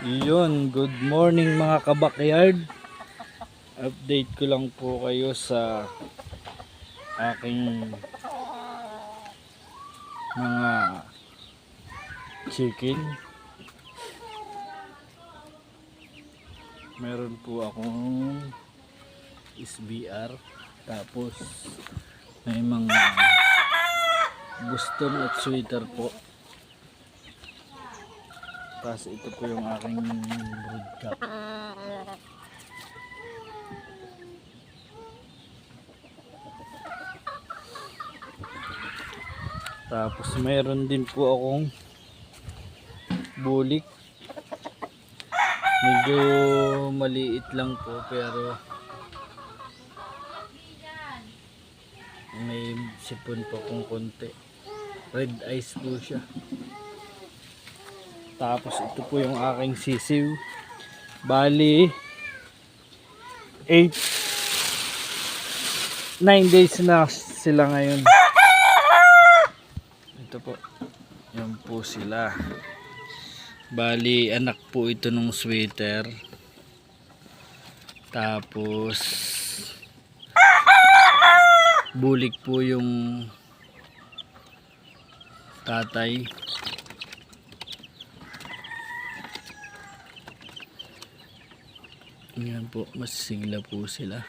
Yun, good morning mga kabakyard. Update ko lang po kayo sa aking mga chicken. Meron po akong SBR, tapos may mga Boston at sweater po. Tapos ito po yung aking broodcock. Tapos mayroon din po akong bulik. Medyo maliit lang po pero may sipon pa pong konti. Red eyes po siya. Tapos ito po yung aking sisiw. Bali 9 days na sila ngayon. Ito po. Yan po sila. Bali anak po ito nung sweater. Tapos bulik po yung tatay. Yan po, mas sigla po sila.